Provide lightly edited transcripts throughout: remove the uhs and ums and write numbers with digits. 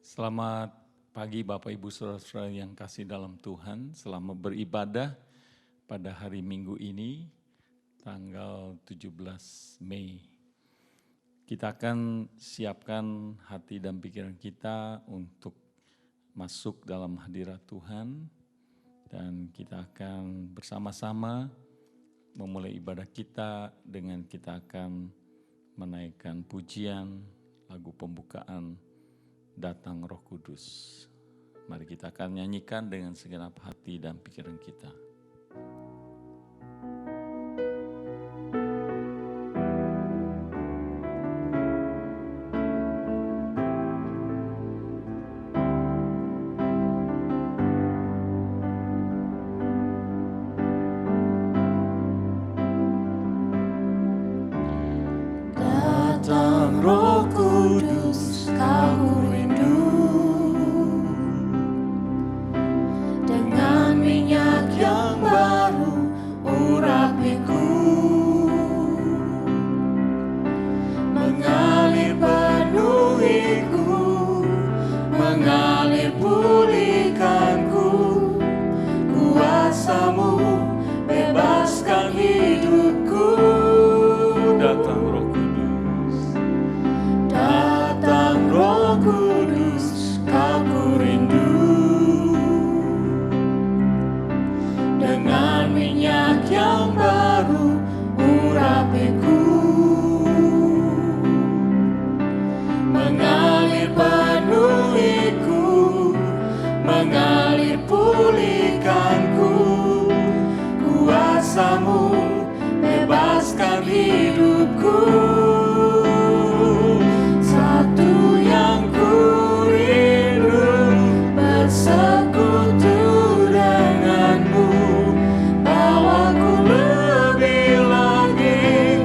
Selamat pagi Bapak Ibu Saudara-saudara yang kasih dalam Tuhan. Selama beribadah pada hari Minggu ini, tanggal 17 Mei. Kita akan siapkan hati dan pikiran kita untuk masuk dalam hadirat Tuhan. Dan kita akan bersama-sama memulai ibadah kita dengan kita akan menaikkan pujian, lagu pembukaan, Datang Roh Kudus. Mari kita akan nyanyikan dengan segenap hati dan pikiran kita. Datang Roh Kudus, Kau dengan minyak yang baru urapiku, mengalir penuhiku, mengalir pulihkanku. Kuasa-Mu bebaskan hidupku. Datang Roh Kudus, datang Roh Kudus, Aku rindu. Dengan minyak yang baru urapiku, mengalir penuhiku, mengalir pulihkanku. Kuasa-Mu bebaskan hidupku. Satu yang ku rindu, bersekutu denganmu. Bawaku lebih lagi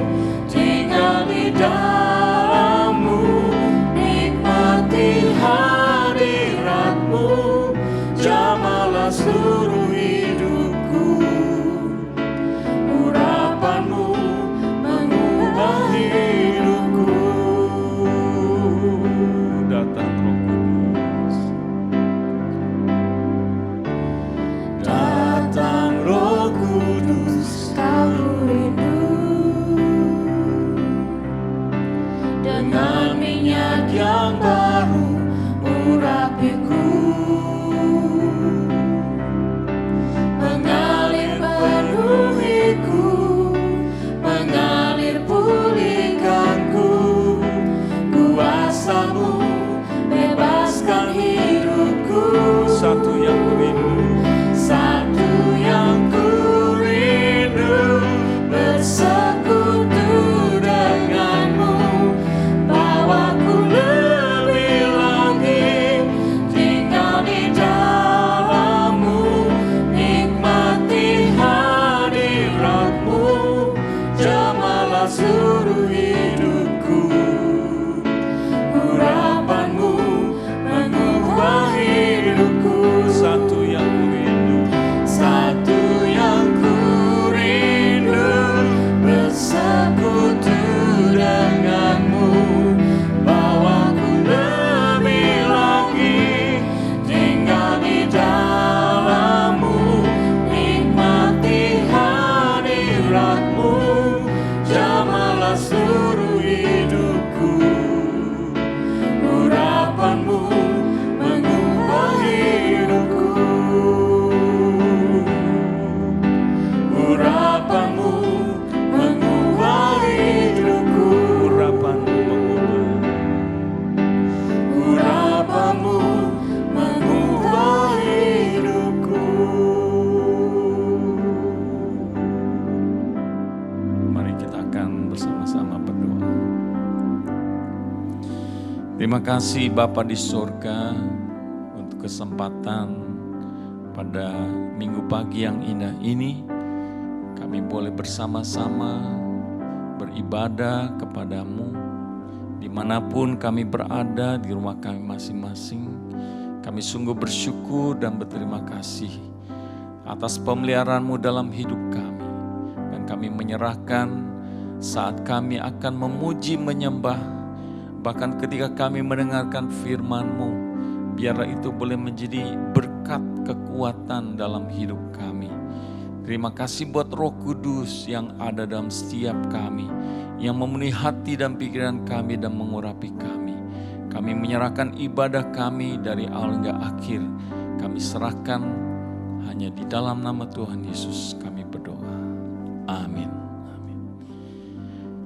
tinggal di dalam-Mu, nikmati hadirat-Mu, jamalah seluruh hidupku. Urapan-Mu mengubah hidupku. datang Roh Kudus, Datang Roh Kudus, Kau rindu. Dengan minyak yang baru urapiku, mengalir penuhiku, mengalir pulihkanku. Kuasa-Mu bebaskan hidupku. satu yang ku rindu, Satu yang ku rindu, bersekutu denganmu. Bawaku lebih lagi tinggal di dalam-Mu, nikmati hadirat-Mu, jamalah seluruh hidupku. Urapan-Mu mengubah hidupku. satu yang ku rindu, Satu yang ku rindu, bersekutu denganmu. Bawaku lebih lagi tinggal di dalam-Mu, nikmati hadirat-Mu, jamalah seluruh hidupku. Urapan-Mu mengubah hidupku. Urapan-Mu mengubah hidupku. urapan-Mu mengubah. Urapan-Mu mengubah hidupku. Mari kita akan bersama-sama berdoa. Terima kasih Bapa di surga untuk kesempatan pada minggu pagi yang indah ini. Kami boleh bersama-sama beribadah kepada-Mu dimanapun kami berada di rumah kami masing-masing. Kami sungguh bersyukur dan berterima kasih atas pemeliharaan-Mu dalam hidup kami. Dan kami menyerahkan saat kami akan memuji menyembah, bahkan ketika kami mendengarkan firman-Mu, biarlah itu boleh menjadi berkat kekuatan dalam hidup kami. Terima kasih buat Roh Kudus yang ada dalam setiap kami, yang memenuhi hati dan pikiran kami dan mengurapi kami. Kami menyerahkan ibadah kami dari awal hingga akhir. Kami serahkan hanya di dalam nama Tuhan Yesus kami berdoa. Amin. Amin.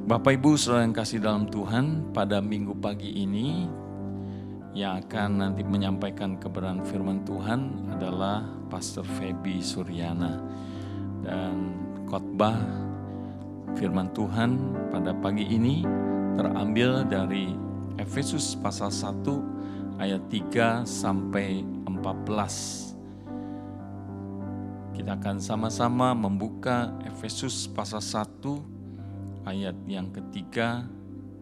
Bapak Ibu Saudara yang kasih dalam Tuhan, pada minggu pagi ini yang akan nanti menyampaikan kebenaran firman Tuhan adalah Pastor Feby Suryana. Dan khotbah firman Tuhan pada pagi ini terambil dari Efesus pasal 1 ayat 3 sampai 14. Kita akan sama-sama membuka Efesus pasal 1 ayat yang ketiga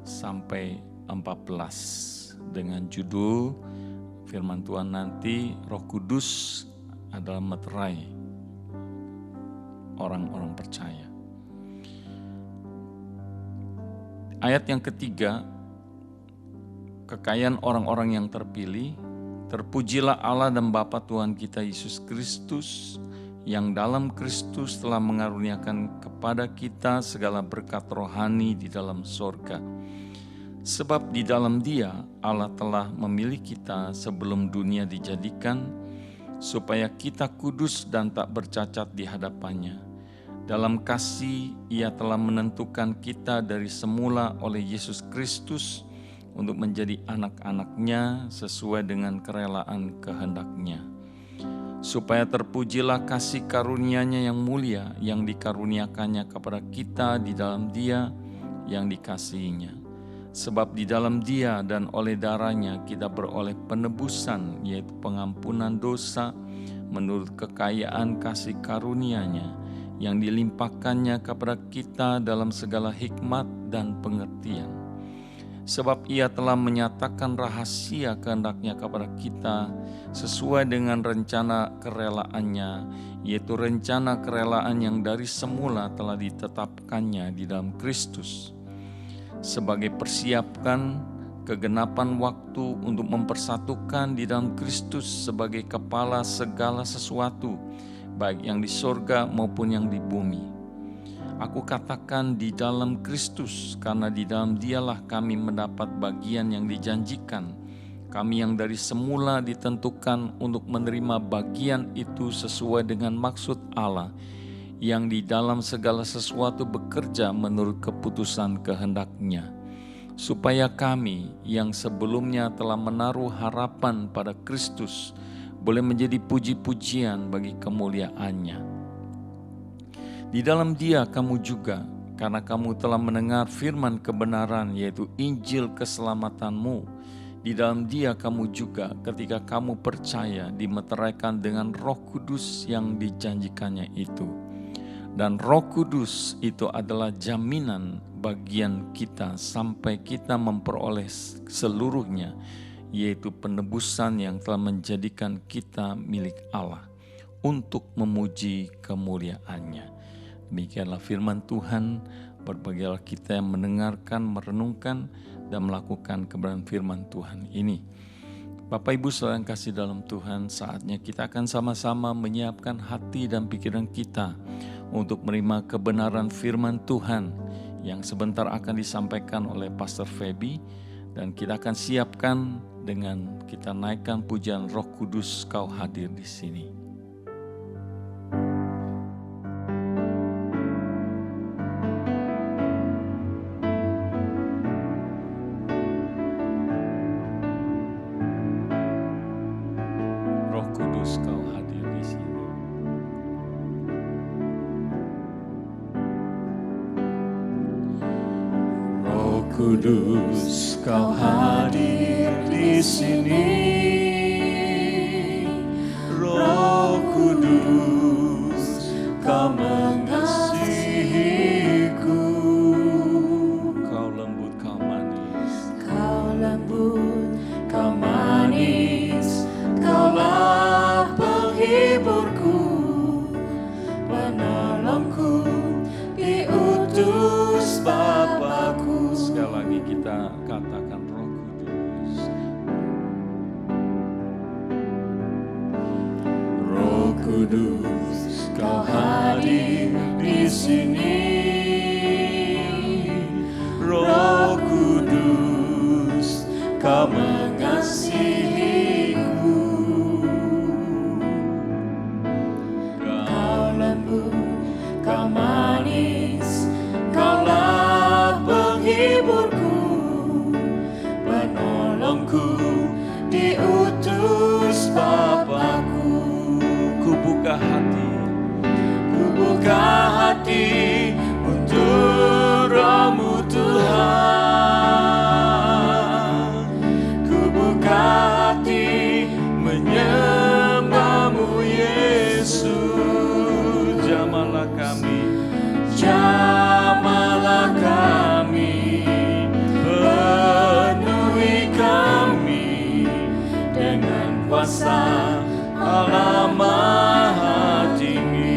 sampai 14 dengan judul firman Tuhan nanti, Roh Kudus adalah meterai orang-orang percaya. Ayat yang ketiga, kekayaan orang-orang yang terpilih. Terpujilah Allah dan Bapa Tuhan kita Yesus Kristus, yang dalam Kristus telah mengaruniakan kepada kita segala berkat rohani di dalam sorga. Sebab di dalam Dia Allah telah memilih kita sebelum dunia dijadikan, supaya kita kudus dan tak bercacat di hadapannya. Dalam kasih Ia telah menentukan kita dari semula oleh Yesus Kristus untuk menjadi anak-anak-Nya sesuai dengan kerelaan kehendak-Nya. Supaya terpujilah kasih karunia-Nya yang mulia yang dikaruniakannya kepada kita di dalam Dia yang dikasihinya. Sebab di dalam Dia dan oleh darah-Nya kita beroleh penebusan, yaitu pengampunan dosa menurut kekayaan kasih karunia-Nya yang dilimpahkannya kepada kita dalam segala hikmat dan pengertian. Sebab Ia telah menyatakan rahasia kehendak-Nya kepada kita sesuai dengan rencana kerelaannya, yaitu rencana kerelaan yang dari semula telah ditetapkannya di dalam Kristus, sebagai persiapkan kegenapan waktu untuk mempersatukan di dalam Kristus sebagai kepala segala sesuatu, baik yang di sorga maupun yang di bumi. Aku katakan di dalam Kristus, karena di dalam Dialah kami mendapat bagian yang dijanjikan. Kami yang dari semula ditentukan untuk menerima bagian itu sesuai dengan maksud Allah, yang di dalam segala sesuatu bekerja menurut keputusan kehendak-Nya, supaya kami yang sebelumnya telah menaruh harapan pada Kristus boleh menjadi puji-pujian bagi kemuliaan-Nya. Di dalam Dia kamu juga, karena kamu telah mendengar firman kebenaran, yaitu Injil keselamatanmu. Di dalam Dia kamu juga, ketika kamu percaya, dimeteraikan dengan Roh Kudus yang dijanjikannya itu. Dan Roh Kudus itu adalah jaminan bagian kita sampai kita memperoleh seluruhnya, yaitu penebusan yang telah menjadikan kita milik Allah untuk memuji kemuliaan-Nya. Demikianlah firman Tuhan. Berbahagialah kita yang mendengarkan, merenungkan, dan melakukan kebenaran firman Tuhan ini. Bapak Ibu Saudara yang kasih dalam Tuhan, saatnya kita akan sama-sama menyiapkan hati dan pikiran kita untuk menerima kebenaran firman Tuhan yang sebentar akan disampaikan oleh Pastor Feby. Dan kita akan siapkan dengan kita naikkan pujian Roh Kudus, Kau hadir di sini. Roh Kudus, Kau hadir di sini. Roh Kudus, Kau hadir di sini. Roh Kudus, Kau mengasihiku. Kau lembut, Kau manis. Kau lembut, Kau manis. Kaulah penghiburku, penolongku, diutus Bapakku. Sekali lagi kita katakan Roh Kudus. Kudus, Kau hadir di sini. Roh Kudus, Kau mengasihiku. Kau lembut, Kau manis, Kaulah penghiburku, penolongku, diutus Bapakku. Ku buka hati untuk Roh-Mu Tuhan. Ku buka hati menyembah-Mu Yesus. Jamahlah kami, Jamahlah kami, penuhi kami dengan kuasa Allah Maha Tinggi.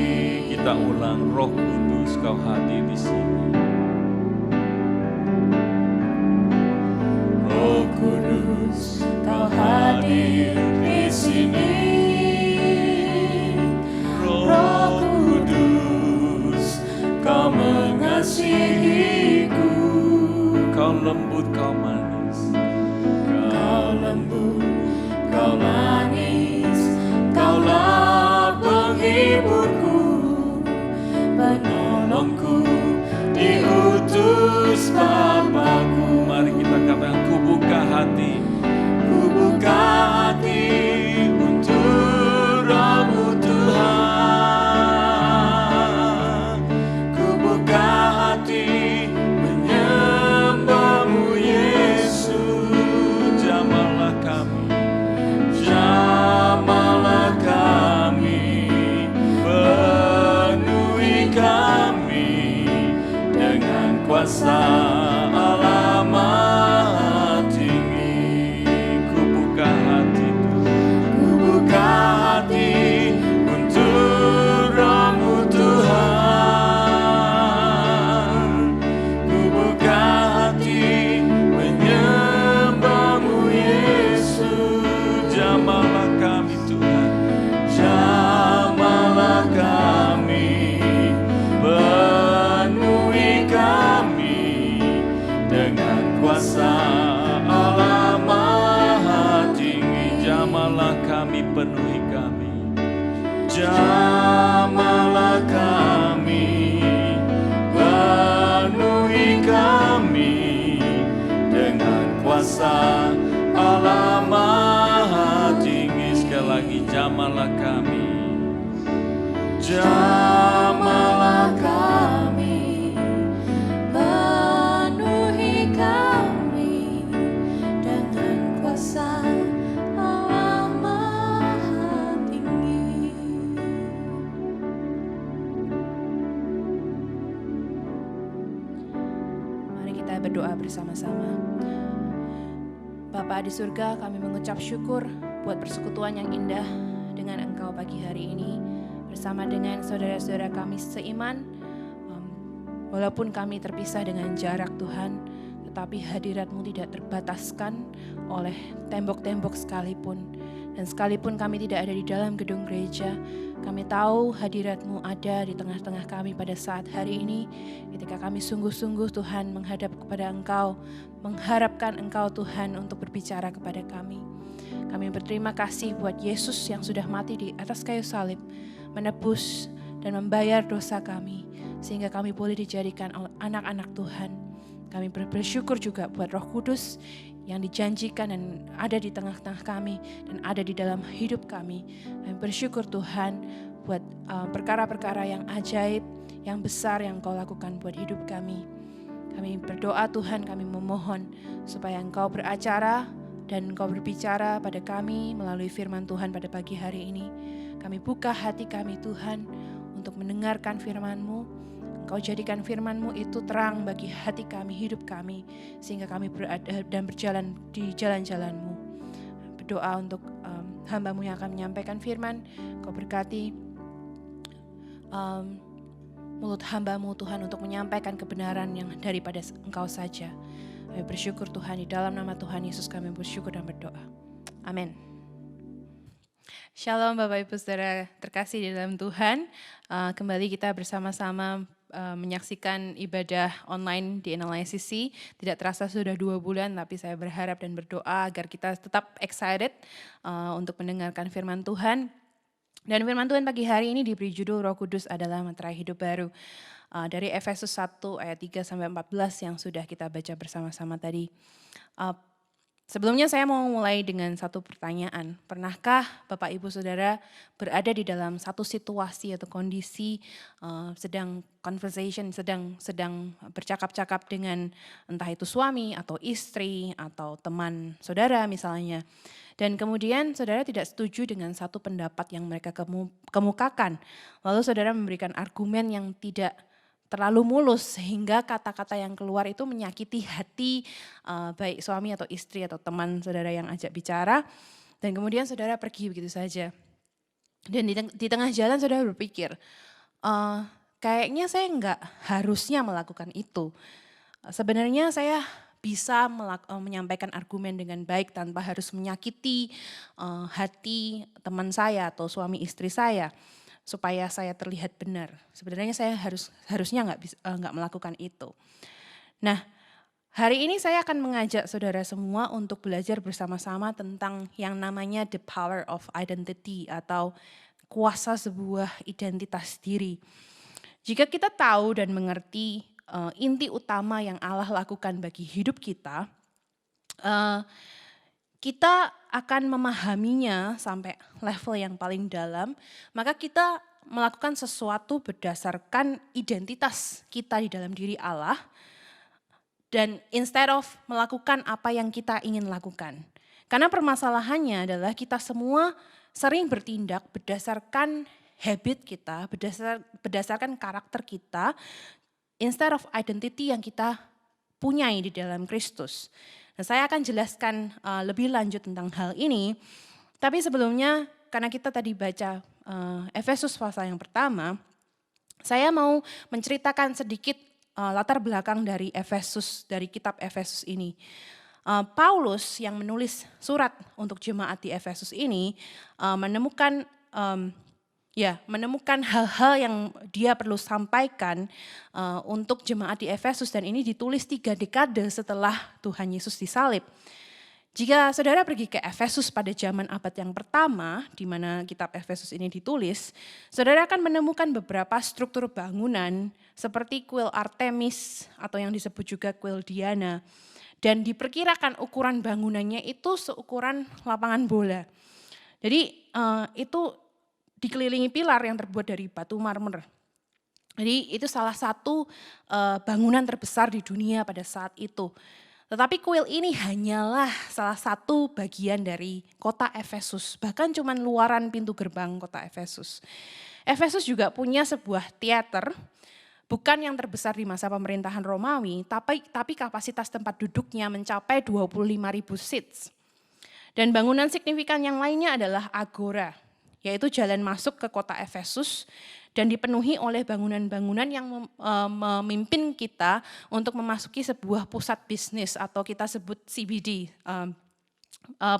kita ulang. Roh Kudus, Kau hadir di sini. Roh Kudus, Kau hadir di sini. Roh Kudus, Kau mengasihiku. Kau lembut, Kau manis. Kau lembut, Kau manis, Kaulah penghiburku, penolongku, diutus Bapakku. Mari kita katakan, ku buka hati. Ku buka hati untuk Roh-Mu Tuhan. Ku buka hati menyembah-Mu Yesus. Jamahlah kami, Jamahlah kami, penuhi kami dengan kuasa Allah Maha Tinggi. ku buka hati. Ku buka hati untuk Roh-Mu Tuhan. Ku buka hati menyembah-Mu Yesus. Jamahlah kami Tuhan. Jamahlah kami, penuhi kami dengan kuasa Allah Maha Tinggi. Jamahlah kami, penuhi kami. Jamahlah kami, penuhi kami dengan kuasa Allah Maha Tinggi. Sekali lagi, jamahlah kami. Jamahlah kami, penuhi kami dengan kuasa Allah Maha Tinggi. Mari kita berdoa bersama-sama. Bapa di surga, kami mengucap syukur buat persekutuan yang indah dengan Engkau pagi hari ini bersama dengan saudara-saudara kami seiman. Walaupun kami terpisah dengan jarak Tuhan, tetapi hadirat-Mu tidak terbataskan oleh tembok-tembok sekalipun. Dan sekalipun kami tidak ada di dalam gedung gereja, kami tahu hadirat-Mu ada di tengah-tengah kami pada saat hari ini. Ketika kami sungguh-sungguh Tuhan menghadap kepada Engkau, mengharapkan Engkau Tuhan untuk berbicara kepada kami. Kami berterima kasih buat Yesus yang sudah mati di atas kayu salib, menebus dan membayar dosa kami, sehingga kami boleh dijadikan anak-anak Tuhan. Kami bersyukur juga buat Roh Kudus yang dijanjikan dan ada di tengah-tengah kami dan ada di dalam hidup kami. Kami bersyukur Tuhan buat perkara-perkara yang ajaib, yang besar yang Kau lakukan buat hidup kami. Kami berdoa Tuhan, kami memohon supaya Engkau beracara dan Engkau berbicara pada kami melalui firman Tuhan pada pagi hari ini. Kami buka hati kami Tuhan untuk mendengarkan firman-Mu. Engkau jadikan firman-Mu itu terang bagi hati kami, hidup kami, sehingga kami berada dan berjalan di jalan-jalan-Mu. Berdoa untuk hamba-Mu yang akan menyampaikan firman. Kau berkati mulut hamba-Mu Tuhan untuk menyampaikan kebenaran yang daripada Engkau saja. Kami bersyukur Tuhan, di dalam nama Tuhan Yesus kami bersyukur dan berdoa. Amin. Shalom Bapak Ibu Saudara terkasih di dalam Tuhan. Kembali kita bersama-sama menyaksikan ibadah online di NLICC. Tidak terasa sudah 2 bulan, tapi saya berharap dan berdoa agar kita tetap excited untuk mendengarkan firman Tuhan. Dan firman Tuhan pagi hari ini diberi judul Roh Kudus adalah Materai Hidup Baru. Dari Efesus 1 ayat 3-14 yang sudah kita baca bersama-sama tadi. Sebelumnya saya mau mulai dengan satu pertanyaan. Pernahkah Bapak Ibu Saudara berada di dalam satu situasi atau kondisi sedang conversation, sedang bercakap-cakap dengan entah itu suami atau istri atau teman saudara misalnya. Dan kemudian saudara tidak setuju dengan satu pendapat yang mereka kemukakan. Lalu saudara memberikan argumen yang tidak terlalu mulus sehingga kata-kata yang keluar itu menyakiti hati baik suami atau istri atau teman saudara yang ajak bicara. Dan kemudian saudara pergi begitu saja. Dan di tengah jalan saudara berpikir, kayaknya saya enggak harusnya melakukan itu. Sebenarnya saya bisa menyampaikan argumen dengan baik tanpa harus menyakiti hati teman saya atau suami istri saya supaya saya terlihat benar. Sebenarnya saya harusnya nggak melakukan itu. Nah, hari ini saya akan mengajak saudara semua untuk belajar bersama-sama tentang yang namanya the power of identity atau kuasa sebuah identitas diri. Jika kita tahu dan mengerti inti utama yang Allah lakukan bagi hidup kita, kita akan memahaminya sampai level yang paling dalam, maka kita melakukan sesuatu berdasarkan identitas kita di dalam diri Allah, dan instead of melakukan apa yang kita ingin lakukan. Karena permasalahannya adalah kita semua sering bertindak berdasarkan habit kita, berdasarkan karakter kita, instead of identity yang kita punyai di dalam Kristus. Nah, saya akan jelaskan lebih lanjut tentang hal ini. Tapi sebelumnya, karena kita tadi baca Efesus pasal yang pertama, saya mau menceritakan sedikit latar belakang dari Efesus, dari kitab Efesus ini. Paulus yang menulis surat untuk jemaat di Efesus ini menemukan hal-hal yang dia perlu sampaikan untuk jemaat di Efesus, dan ini ditulis 3 dekade setelah Tuhan Yesus disalib. Jika saudara pergi ke Efesus pada zaman abad yang pertama, di mana kitab Efesus ini ditulis, saudara akan menemukan beberapa struktur bangunan seperti kuil Artemis atau yang disebut juga kuil Diana. Dan diperkirakan ukuran bangunannya itu seukuran lapangan bola. Jadi itu dikelilingi pilar yang terbuat dari batu marmer. Jadi itu salah satu bangunan terbesar di dunia pada saat itu. Tetapi kuil ini hanyalah salah satu bagian dari kota Efesus, bahkan cuma luaran pintu gerbang kota Efesus. Efesus juga punya sebuah teater, bukan yang terbesar di masa pemerintahan Romawi, tapi kapasitas tempat duduknya mencapai 25.000 seats. Dan bangunan signifikan yang lainnya adalah agora, yaitu jalan masuk ke kota Efesus, dan dipenuhi oleh bangunan-bangunan yang memimpin kita untuk memasuki sebuah pusat bisnis atau kita sebut CBD.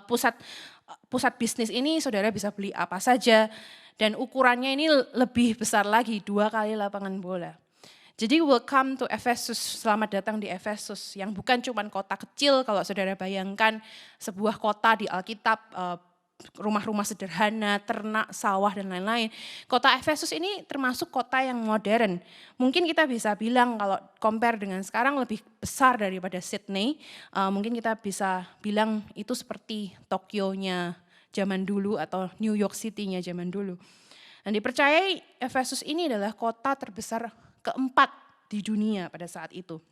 Pusat bisnis ini saudara bisa beli apa saja, dan ukurannya ini lebih besar lagi, 2 kali lapangan bola. Jadi welcome to Efesus, selamat datang di Efesus, yang bukan cuma kota kecil kalau saudara bayangkan sebuah kota di Alkitab, rumah-rumah sederhana, ternak, sawah, dan lain-lain. Kota Efesus ini termasuk kota yang modern. Mungkin kita bisa bilang kalau compare dengan sekarang lebih besar daripada Sydney. Mungkin kita bisa bilang itu seperti Tokyo-nya zaman dulu atau New York City-nya zaman dulu. Dan dipercayai Efesus ini adalah kota terbesar keempat di dunia pada saat itu.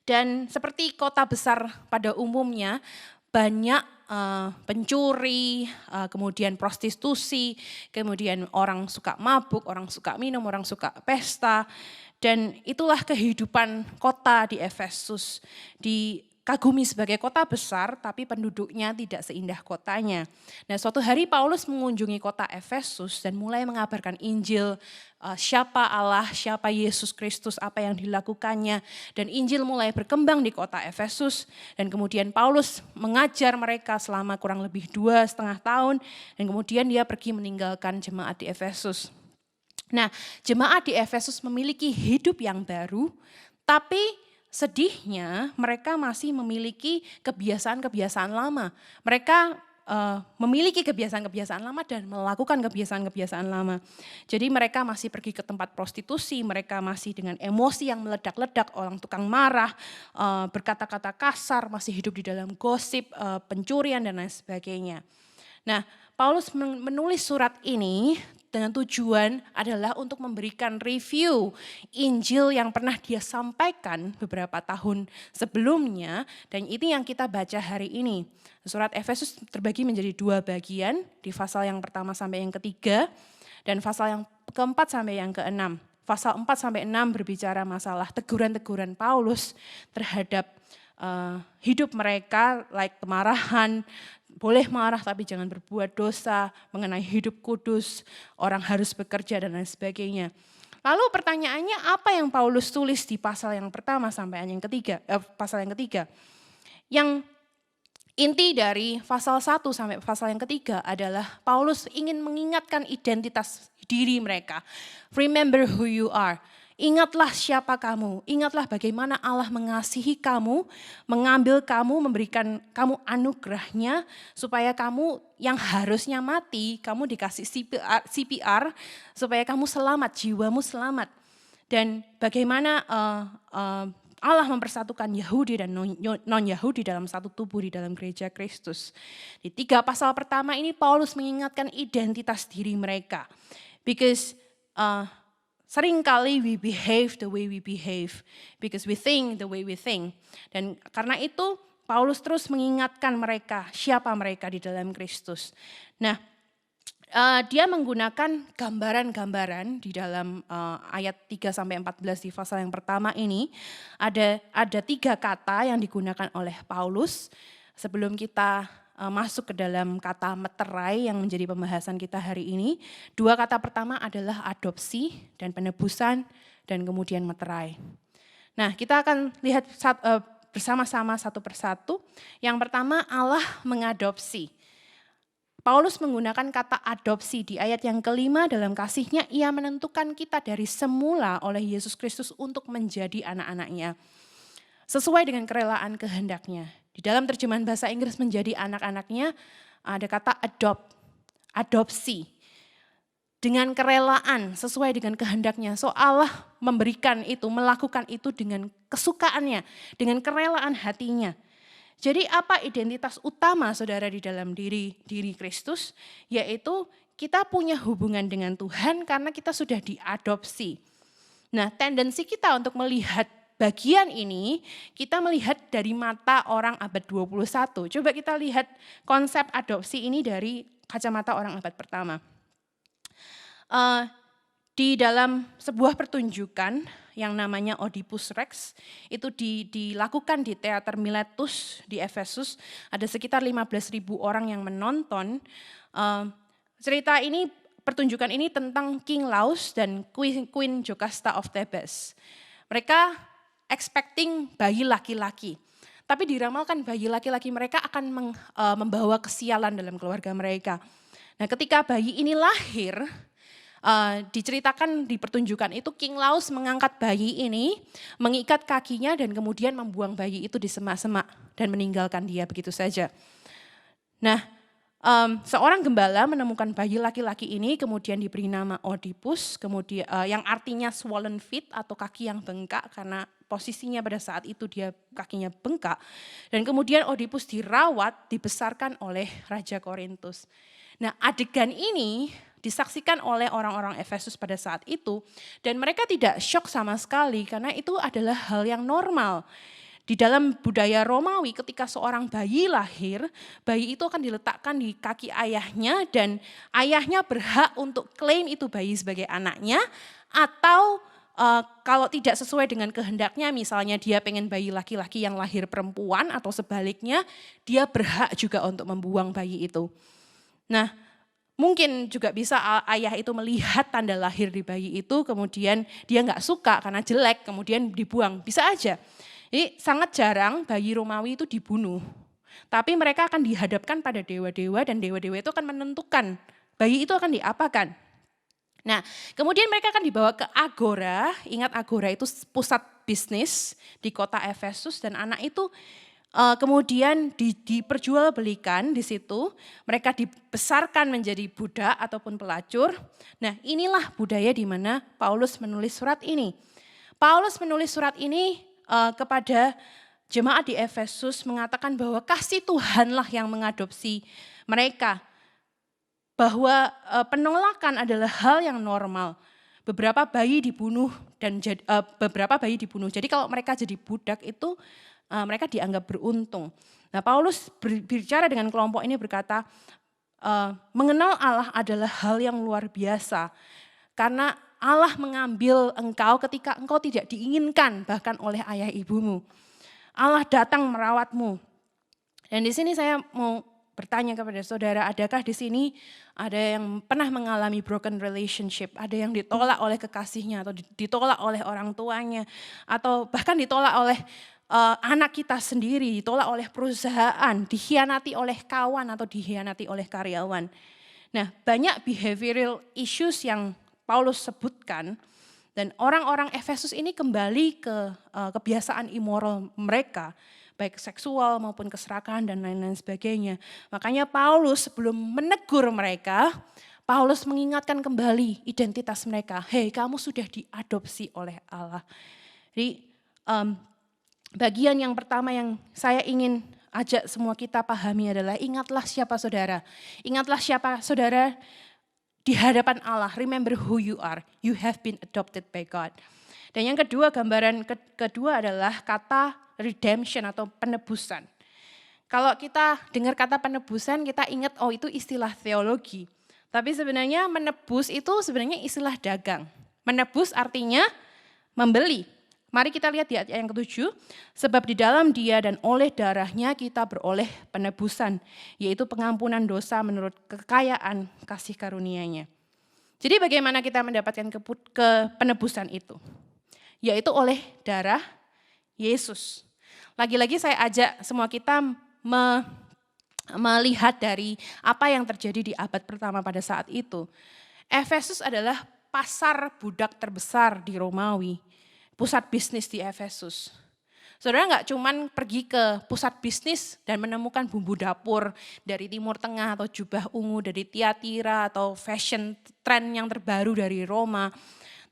Dan seperti kota besar pada umumnya, banyak pencuri, kemudian prostitusi, kemudian orang suka mabuk, orang suka minum, orang suka pesta. Dan itulah kehidupan kota di Efesus. Di dikagumi sebagai kota besar, tapi penduduknya tidak seindah kotanya. Nah, suatu hari Paulus mengunjungi kota Efesus dan mulai mengabarkan Injil, siapa Allah, siapa Yesus Kristus, apa yang dilakukannya. Dan Injil mulai berkembang di kota Efesus. Dan kemudian Paulus mengajar mereka selama kurang lebih 2,5 tahun. Dan kemudian dia pergi meninggalkan jemaat di Efesus. Nah, jemaat di Efesus memiliki hidup yang baru, tapi sedihnya mereka masih memiliki kebiasaan-kebiasaan lama. Mereka memiliki kebiasaan-kebiasaan lama dan melakukan kebiasaan-kebiasaan lama. Jadi mereka masih pergi ke tempat prostitusi, mereka masih dengan emosi yang meledak-ledak, orang tukang marah, berkata-kata kasar, masih hidup di dalam gosip, pencurian dan lain sebagainya. Nah, Paulus menulis surat ini dengan tujuan adalah untuk memberikan review Injil yang pernah dia sampaikan beberapa tahun sebelumnya, dan ini yang kita baca hari ini. Surat Efesus terbagi menjadi 2 bagian, di pasal yang pertama sampai yang ketiga, dan pasal yang keempat sampai yang keenam. Pasal 4 sampai 6 berbicara masalah teguran-teguran Paulus terhadap hidup mereka, like kemarahan, boleh marah tapi jangan berbuat dosa, mengenai hidup kudus, orang harus bekerja dan lain sebagainya. Lalu pertanyaannya, apa yang Paulus tulis di pasal yang pertama sampai yang ketiga, pasal yang ketiga? Yang inti dari pasal 1 sampai pasal yang ketiga adalah Paulus ingin mengingatkan identitas diri mereka. Remember who you are. Ingatlah siapa kamu, ingatlah bagaimana Allah mengasihi kamu, mengambil kamu, memberikan kamu anugerahnya, supaya kamu yang harusnya mati, kamu dikasih CPR supaya kamu selamat, jiwamu selamat. Dan bagaimana Allah mempersatukan Yahudi dan non-Yahudi dalam satu tubuh di dalam gereja Kristus. Di 3 pasal pertama ini Paulus mengingatkan identitas diri mereka. Because seringkali we behave the way we behave because we think the way we think. Dan karena itu Paulus terus mengingatkan mereka siapa mereka di dalam Kristus. Nah, dia menggunakan gambaran-gambaran di dalam ayat 3 sampai 14 di pasal yang pertama ini. Ada 3 kata yang digunakan oleh Paulus sebelum kita masuk ke dalam kata meterai yang menjadi pembahasan kita hari ini. 2 kata pertama adalah adopsi dan penebusan dan kemudian meterai. Nah, kita akan lihat bersama-sama satu persatu. Yang pertama, Allah mengadopsi. Paulus menggunakan kata adopsi di ayat yang kelima. Dalam kasih-Nya ia menentukan kita dari semula oleh Yesus Kristus untuk menjadi anak-anak-Nya, sesuai dengan kerelaan kehendak-Nya. Di dalam terjemahan bahasa Inggris menjadi anak-anak-Nya ada kata adopsi. Dengan kerelaan, sesuai dengan kehendak-Nya. So Allah memberikan itu, melakukan itu dengan kesukaannya, dengan kerelaan hatinya. Jadi apa identitas utama saudara di dalam diri Kristus? Yaitu kita punya hubungan dengan Tuhan karena kita sudah diadopsi. Nah, tendensi kita untuk melihat bagian ini, kita melihat dari mata orang abad 21. Coba kita lihat konsep adopsi ini dari kacamata orang abad pertama. Di dalam sebuah pertunjukan yang namanya Oedipus Rex, itu dilakukan di Teater Miletus di Efesus, ada sekitar 15.000 orang yang menonton. Cerita ini, pertunjukan ini tentang King Laus dan Queen Jocasta of Thebes. Mereka expecting bayi laki-laki. Tapi diramalkan bayi laki-laki mereka akan membawa kesialan dalam keluarga mereka. Nah, ketika bayi ini lahir, diceritakan di pertunjukan itu King Laus mengangkat bayi ini, mengikat kakinya dan kemudian membuang bayi itu di semak-semak dan meninggalkan dia begitu saja. Nah, seorang gembala menemukan bayi laki-laki ini, kemudian diberi nama Oedipus, kemudian yang artinya swollen feet atau kaki yang bengkak karena posisinya pada saat itu dia kakinya bengkak. Dan kemudian Oedipus dirawat, dibesarkan oleh Raja Korintus. Nah, adegan ini disaksikan oleh orang-orang Efesus pada saat itu dan mereka tidak shock sama sekali karena itu adalah hal yang normal. Di dalam budaya Romawi ketika seorang bayi lahir, bayi itu akan diletakkan di kaki ayahnya dan ayahnya berhak untuk klaim itu bayi sebagai anaknya atau kalau tidak sesuai dengan kehendaknya, misalnya dia pengen bayi laki-laki yang lahir perempuan atau sebaliknya, dia berhak juga untuk membuang bayi itu. Nah, mungkin juga bisa ayah itu melihat tanda lahir di bayi itu, kemudian dia nggak suka karena jelek, kemudian dibuang. Bisa aja. Jadi sangat jarang bayi Romawi itu dibunuh. Tapi mereka akan dihadapkan pada dewa-dewa dan dewa-dewa itu akan menentukan bayi itu akan diapakan. Nah, kemudian mereka akan dibawa ke Agora. Ingat Agora itu pusat bisnis di kota Efesus dan anak itu kemudian diperjualbelikan di situ. Mereka dibesarkan menjadi budak ataupun pelacur. Nah, inilah budaya di mana Paulus menulis surat ini. Paulus menulis surat ini kepada jemaat di Efesus mengatakan bahwa kasih Tuhanlah yang mengadopsi mereka. Bahwa penolakan adalah hal yang normal. Beberapa bayi dibunuh beberapa bayi dibunuh. Jadi kalau mereka jadi budak itu mereka dianggap beruntung. Nah, Paulus berbicara dengan kelompok ini berkata, mengenal Allah adalah hal yang luar biasa. Karena Allah mengambil engkau ketika engkau tidak diinginkan bahkan oleh ayah ibumu. Allah datang merawatmu. Dan di sini saya mau bertanya kepada saudara, adakah di sini ada yang pernah mengalami broken relationship, ada yang ditolak oleh kekasihnya atau ditolak oleh orang tuanya atau bahkan ditolak oleh anak kita sendiri, ditolak oleh perusahaan, dikhianati oleh kawan atau dikhianati oleh karyawan. Nah, banyak behavioral issues yang Paulus sebutkan dan orang-orang Efesus ini kembali ke kebiasaan immoral mereka, baik seksual maupun keserakahan dan lain-lain sebagainya. Makanya Paulus sebelum menegur mereka, Paulus mengingatkan kembali identitas mereka. Hei, kamu sudah diadopsi oleh Allah. Jadi bagian yang pertama yang saya ingin ajak semua kita pahami adalah ingatlah siapa saudara. Ingatlah siapa saudara di hadapan Allah. Remember who you are. You have been adopted by God. Dan yang kedua, gambaran kedua adalah kata redemption atau penebusan. Kalau kita dengar kata penebusan, kita ingat oh itu istilah teologi. Tapi sebenarnya menebus itu sebenarnya istilah dagang. Menebus artinya membeli. Mari kita lihat di ayat yang ke-7. Sebab di dalam Dia dan oleh darahnya kita beroleh penebusan, yaitu pengampunan dosa menurut kekayaan kasih karunia-Nya. Jadi bagaimana kita mendapatkan penebusan itu? Yaitu oleh darah Yesus. Lagi-lagi saya ajak semua kita melihat dari apa yang terjadi di abad pertama pada saat itu. Efesus adalah pasar budak terbesar di Romawi, pusat bisnis di Efesus. Saudara nggak cuman pergi ke pusat bisnis dan menemukan bumbu dapur dari Timur Tengah atau jubah ungu dari Tiatira atau fashion trend yang terbaru dari Roma.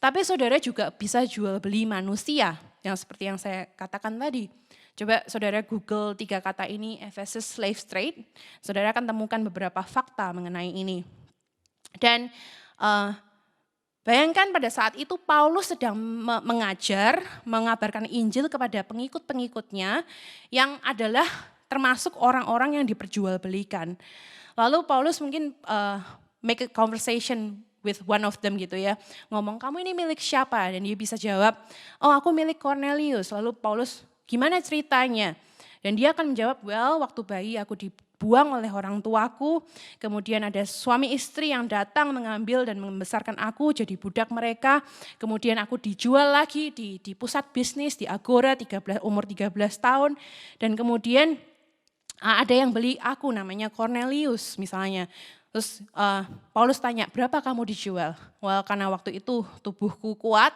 Tapi saudara juga bisa jual beli manusia, yang seperti yang saya katakan tadi. Coba saudara Google 3 kata ini, Ephesus slave trade. Saudara akan temukan beberapa fakta mengenai ini. Dan bayangkan pada saat itu Paulus sedang mengajar, mengabarkan Injil kepada pengikut-pengikutnya yang adalah termasuk orang-orang yang diperjualbelikan. Lalu Paulus mungkin make a conversation with one of them gitu ya. Ngomong, kamu ini milik siapa? Dan dia bisa jawab, oh aku milik Cornelius. Lalu Paulus, gimana ceritanya? Dan dia akan menjawab, well waktu bayi aku dibuang oleh orang tuaku. Kemudian ada suami istri yang datang mengambil dan membesarkan aku jadi budak mereka. Kemudian aku dijual lagi di pusat bisnis, di Agora umur 13 tahun. Dan kemudian ada yang beli aku namanya Cornelius misalnya. Terus Paulus tanya, berapa kamu dijual? Well, karena waktu itu tubuhku kuat,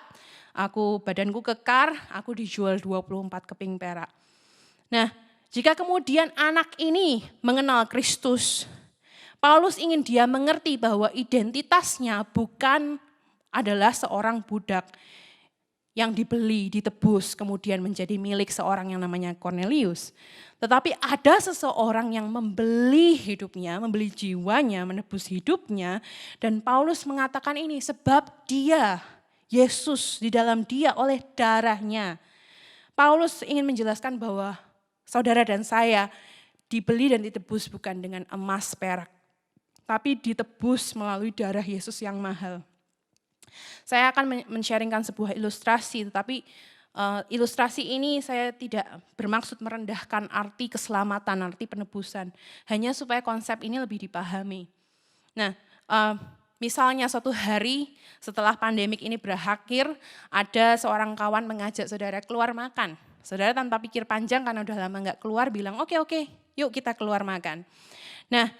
badanku kekar, aku dijual 24 keping perak. Nah, jika kemudian anak ini mengenal Kristus, Paulus ingin dia mengerti bahwa identitasnya bukan adalah seorang budak yang dibeli, ditebus, kemudian menjadi milik seorang yang namanya Cornelius. Tetapi ada seseorang yang membeli hidupnya, membeli jiwanya, menebus hidupnya. Dan Paulus mengatakan ini, sebab dia, Yesus di dalam dia oleh darahnya. Paulus ingin menjelaskan bahwa saudara dan saya dibeli dan ditebus bukan dengan emas perak. Tapi ditebus melalui darah Yesus yang mahal. Saya akan men-sharingkan sebuah ilustrasi, tetapi ilustrasi ini saya tidak bermaksud merendahkan arti keselamatan, arti penebusan. Hanya supaya konsep ini lebih dipahami. Nah, misalnya suatu hari setelah pandemik ini berakhir, ada seorang kawan mengajak saudara keluar makan. Saudara tanpa pikir panjang karena udah lama nggak keluar bilang, oke, yuk kita keluar makan. Nah,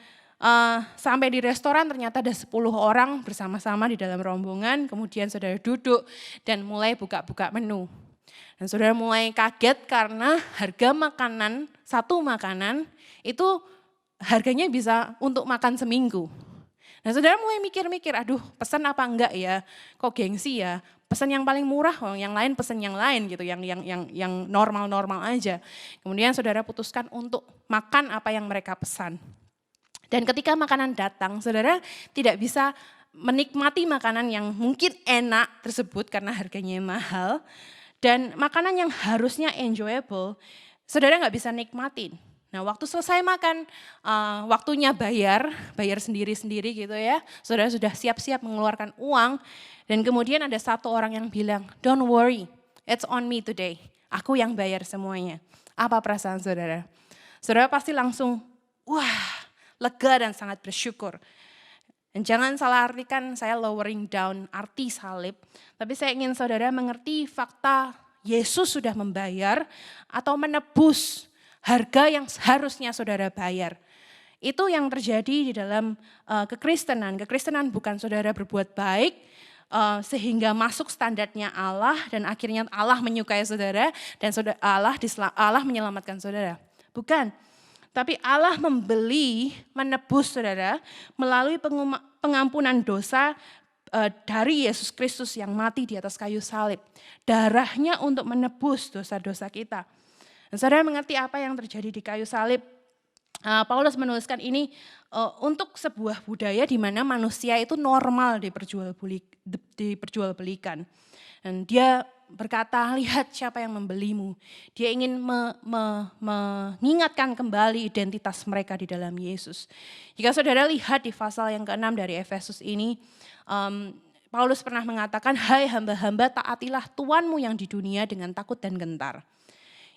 sampai di restoran ternyata ada 10 orang bersama-sama di dalam rombongan, kemudian saudara duduk dan mulai buka-buka menu. Dan saudara mulai kaget karena harga makanan, satu makanan itu harganya bisa untuk makan seminggu. Nah saudara mulai mikir-mikir, aduh pesan apa enggak ya, kok gengsi ya, pesan yang paling murah, yang lain pesan yang lain gitu, yang normal-normal aja. Kemudian saudara putuskan untuk makan apa yang mereka pesan. Dan ketika makanan datang, saudara tidak bisa menikmati makanan yang mungkin enak tersebut karena harganya mahal. Dan makanan yang harusnya enjoyable, saudara nggak bisa nikmatin. Nah waktu selesai makan, waktunya bayar sendiri-sendiri gitu ya. Saudara sudah siap-siap mengeluarkan uang. Dan kemudian ada satu orang yang bilang, don't worry, it's on me today. Aku yang bayar semuanya. Apa perasaan saudara? Saudara pasti langsung, wah, lega dan sangat bersyukur. Dan jangan salah artikan saya lowering down arti salib, tapi saya ingin saudara mengerti fakta Yesus sudah membayar atau menebus harga yang seharusnya saudara bayar. Itu yang terjadi di dalam kekristenan. Kekristenan bukan saudara berbuat baik sehingga masuk standarnya Allah dan akhirnya Allah menyukai saudara dan Allah menyelamatkan saudara. Bukan. Tapi Allah menebus saudara melalui pengampunan dosa dari Yesus Kristus yang mati di atas kayu salib. Darahnya untuk menebus dosa-dosa kita. Dan saudara mengerti apa yang terjadi di kayu salib. Paulus menuliskan ini untuk sebuah budaya di mana manusia itu normal diperjualbelikan. Dan dia berkata, lihat siapa yang membelimu. Dia ingin mengingatkan kembali identitas mereka di dalam Yesus. Jika saudara lihat di pasal yang ke-6 dari Efesus ini, Paulus pernah mengatakan, hai hamba-hamba taatilah Tuanmu yang di dunia dengan takut dan gentar.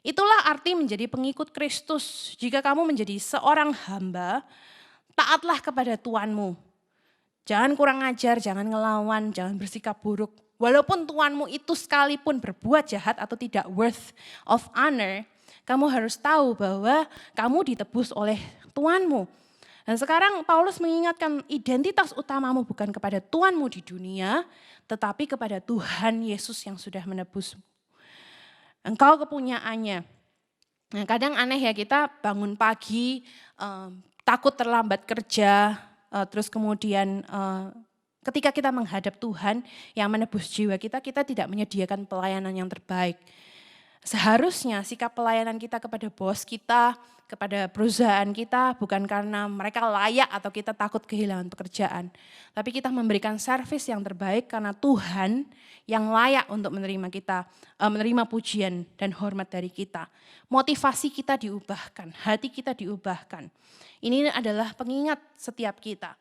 Itulah arti menjadi pengikut Kristus. Jika kamu menjadi seorang hamba, taatlah kepada Tuanmu. Jangan kurang ajar, jangan ngelawan, jangan bersikap buruk. Walaupun tuanmu itu sekalipun berbuat jahat atau tidak worth of honor, kamu harus tahu bahwa kamu ditebus oleh tuanmu. Dan sekarang Paulus mengingatkan identitas utamamu bukan kepada tuanmu di dunia, tetapi kepada Tuhan Yesus yang sudah menebusmu. Engkau kepunyaannya. Nah, kadang aneh ya, kita bangun pagi, takut terlambat kerja, terus kemudian ketika kita menghadap Tuhan yang menebus jiwa kita, kita tidak menyediakan pelayanan yang terbaik. Seharusnya sikap pelayanan kita kepada bos kita, kepada perusahaan kita bukan karena mereka layak atau kita takut kehilangan pekerjaan. Tapi kita memberikan servis yang terbaik karena Tuhan yang layak untuk menerima pujian dan hormat dari kita. Motivasi kita diubahkan, hati kita diubahkan. Ini adalah pengingat setiap kita.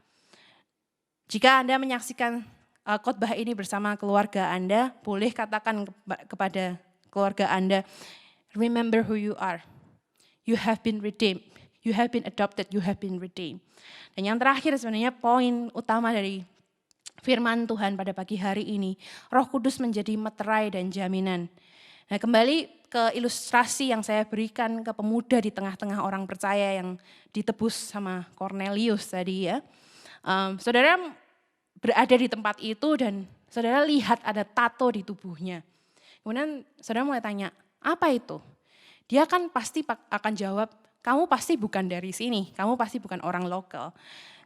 Jika Anda menyaksikan khotbah ini bersama keluarga Anda, boleh katakan kepada keluarga Anda, remember who you are. You have been redeemed. You have been adopted, you have been redeemed. Dan yang terakhir sebenarnya poin utama dari firman Tuhan pada pagi hari ini, Roh Kudus menjadi meterai dan jaminan. Nah, kembali ke ilustrasi yang saya berikan ke pemuda di tengah-tengah orang percaya yang ditebus sama Cornelius tadi ya. Saudara berada di tempat itu dan saudara lihat ada tato di tubuhnya. Kemudian saudara mulai tanya, apa itu? Dia kan pasti akan jawab, kamu pasti bukan dari sini, kamu pasti bukan orang lokal.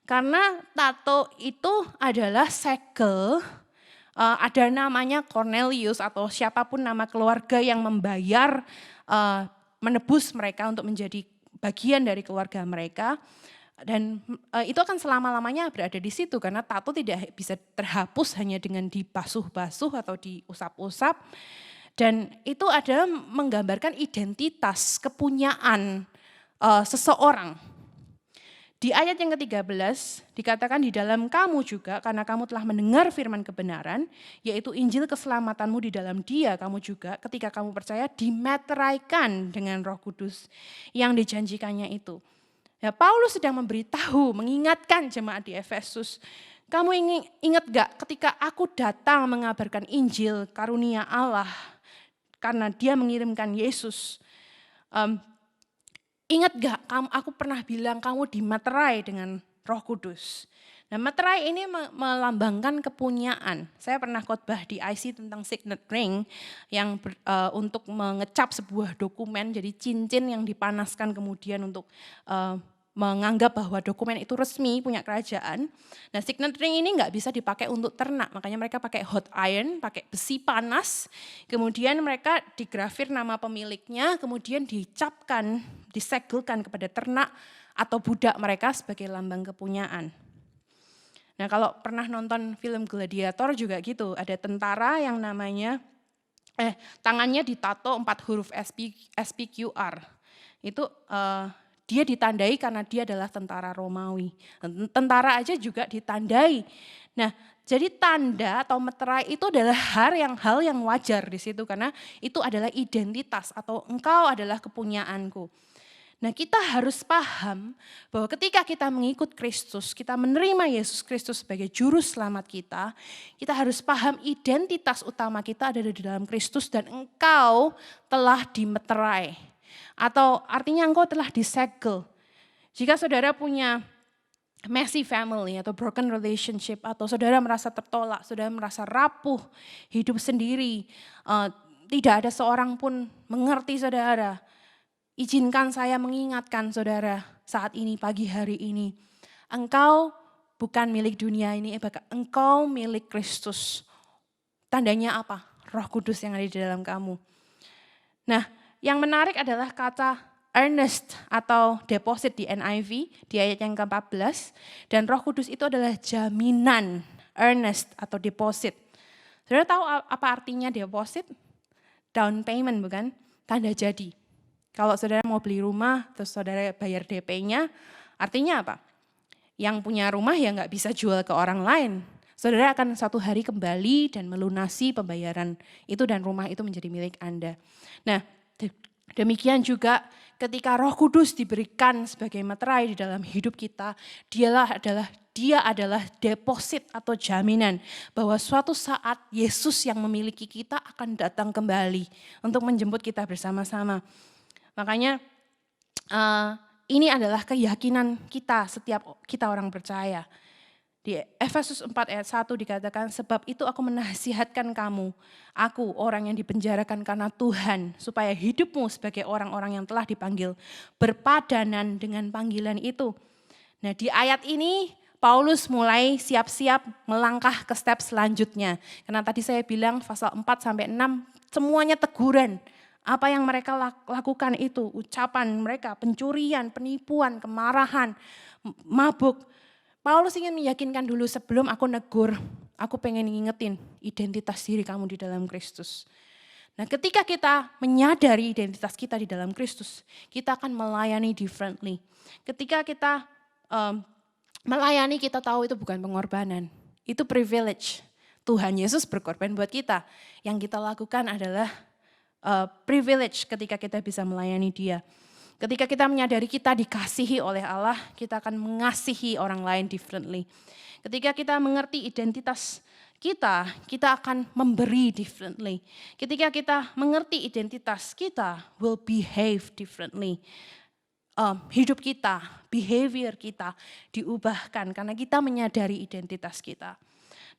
Karena tato itu adalah segel, ada namanya Cornelius atau siapapun nama keluarga yang membayar, menebus mereka untuk menjadi bagian dari keluarga mereka. Dan itu akan selama-lamanya berada di situ karena tato tidak bisa terhapus hanya dengan dibasuh-basuh atau diusap-usap. Dan itu adalah menggambarkan identitas, kepunyaan seseorang. Di ayat yang ke-13 dikatakan di dalam kamu juga karena kamu telah mendengar firman kebenaran, yaitu Injil keselamatanmu di dalam Dia, kamu juga ketika kamu percaya dimeteraikan dengan Roh Kudus yang dijanjikannya itu. Ya, Paulus sedang memberitahu, mengingatkan jemaat di Efesus, kamu ingat gak ketika aku datang mengabarkan Injil karunia Allah karena Dia mengirimkan Yesus. Ingat gak, aku pernah bilang kamu dimeterai dengan Roh Kudus. Nah, meterai ini melambangkan kepunyaan. Saya pernah khotbah di IC tentang signet ring yang untuk mengecap sebuah dokumen, jadi cincin yang dipanaskan kemudian untuk menganggap bahwa dokumen itu resmi punya kerajaan. Nah, signet ring ini nggak bisa dipakai untuk ternak, makanya mereka pakai hot iron, pakai besi panas. Kemudian mereka digrafir nama pemiliknya, kemudian dicapkan, disegelkan kepada ternak atau budak mereka sebagai lambang kepunyaan. Nah, kalau pernah nonton film Gladiator juga gitu, ada tentara yang namanya tangannya ditato 4 huruf SPQR. Itu dia ditandai karena dia adalah tentara Romawi. Tentara aja juga ditandai. Nah, jadi tanda atau meterai itu adalah hal yang wajar di situ karena itu adalah identitas atau engkau adalah kepunyaanku. Nah, kita harus paham bahwa ketika kita mengikut Kristus, kita menerima Yesus Kristus sebagai juru selamat kita, kita harus paham identitas utama kita ada di dalam Kristus dan engkau telah dimeterai. Atau artinya engkau telah disegel. Jika saudara punya messy family atau broken relationship, atau saudara merasa tertolak, saudara merasa rapuh, hidup sendiri, tidak ada seorang pun mengerti saudara, izinkan saya mengingatkan saudara saat ini, pagi hari ini, engkau bukan milik dunia ini, engkau milik Kristus. Tandanya apa? Roh Kudus yang ada di dalam kamu. Nah, yang menarik adalah kata earnest atau deposit di NIV di ayat yang ke-14. Dan Roh Kudus itu adalah jaminan, earnest atau deposit. Saudara tahu apa artinya deposit? Down payment bukan? Tanda jadi. Kalau saudara mau beli rumah terus saudara bayar DP-nya, artinya apa? Yang punya rumah ya nggak bisa jual ke orang lain. Saudara akan suatu hari kembali dan melunasi pembayaran itu dan rumah itu menjadi milik Anda. Nah, demikian juga ketika Roh Kudus diberikan sebagai meterai di dalam hidup kita, dia adalah deposit atau jaminan bahwa suatu saat Yesus yang memiliki kita akan datang kembali untuk menjemput kita bersama-sama. Makanya ini adalah keyakinan kita setiap kita orang percaya. Di Efesus 4 ayat 1 dikatakan, sebab itu aku menasihatkan kamu, aku orang yang dipenjarakan karena Tuhan, supaya hidupmu sebagai orang-orang yang telah dipanggil berpadanan dengan panggilan itu. Nah, di ayat ini Paulus mulai siap-siap melangkah ke step selanjutnya. Karena tadi saya bilang pasal 4-6 semuanya teguran. Apa yang mereka lakukan itu, ucapan mereka, pencurian, penipuan, kemarahan, mabuk. Paulus ingin meyakinkan dulu sebelum aku negur, aku pengen ngingetin identitas diri kamu di dalam Kristus. Nah, ketika kita menyadari identitas kita di dalam Kristus, kita akan melayani differently. Ketika kita melayani, kita tahu itu bukan pengorbanan, itu privilege. Tuhan Yesus berkorban buat kita. Yang kita lakukan adalah privilege ketika kita bisa melayani Dia. Ketika kita menyadari kita dikasihi oleh Allah, kita akan mengasihi orang lain differently. Ketika kita mengerti identitas kita akan memberi differently. Ketika kita mengerti identitas kita, will behave differently. Hidup kita, behavior kita diubahkan karena kita menyadari identitas kita.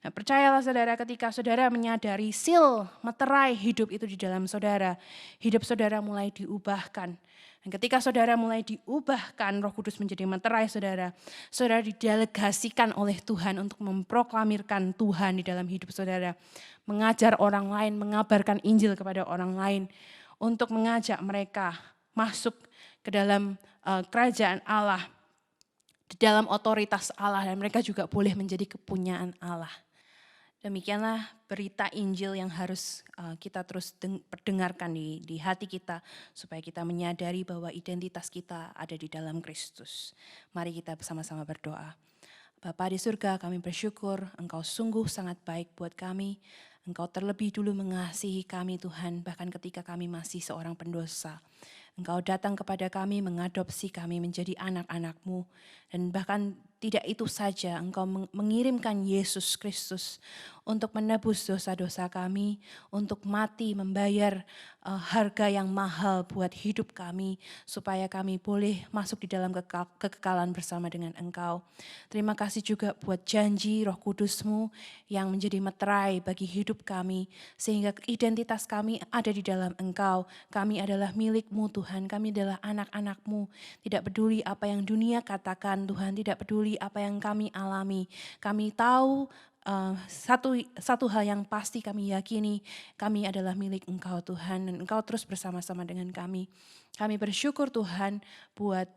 Nah, percayalah saudara, ketika saudara menyadari seal meterai hidup itu di dalam saudara, hidup saudara mulai diubahkan. Dan ketika saudara mulai diubahkan, Roh Kudus menjadi meterai saudara, saudara didelegasikan oleh Tuhan untuk memproklamirkan Tuhan di dalam hidup saudara. Mengajar orang lain, mengabarkan Injil kepada orang lain, untuk mengajak mereka masuk ke dalam kerajaan Allah, di dalam otoritas Allah, dan mereka juga boleh menjadi kepunyaan Allah. Demikianlah berita Injil yang harus kita terus perdengarkan di hati kita, supaya kita menyadari bahwa identitas kita ada di dalam Kristus. Mari kita bersama-sama berdoa. Bapa di surga, kami bersyukur Engkau sungguh sangat baik buat kami. Engkau terlebih dulu mengasihi kami Tuhan, bahkan ketika kami masih seorang pendosa. Engkau datang kepada kami, mengadopsi kami menjadi anak-anak-Mu. Dan bahkan tidak itu saja, Engkau mengirimkan Yesus Kristus untuk menebus dosa-dosa kami, untuk mati membayar harga yang mahal buat hidup kami, supaya kami boleh masuk di dalam kekekalan bersama dengan Engkau. Terima kasih juga buat janji Roh Kudus-Mu yang menjadi meterai bagi hidup kami, sehingga identitas kami ada di dalam Engkau. Kami adalah milik-Mu Tuhan, kami adalah anak-anak-Mu. Tidak peduli apa yang dunia katakan Tuhan, tidak peduli apa yang kami alami. Kami tahu satu hal yang pasti kami yakini, kami adalah milik Engkau Tuhan, dan Engkau terus bersama-sama dengan kami. Kami bersyukur Tuhan buat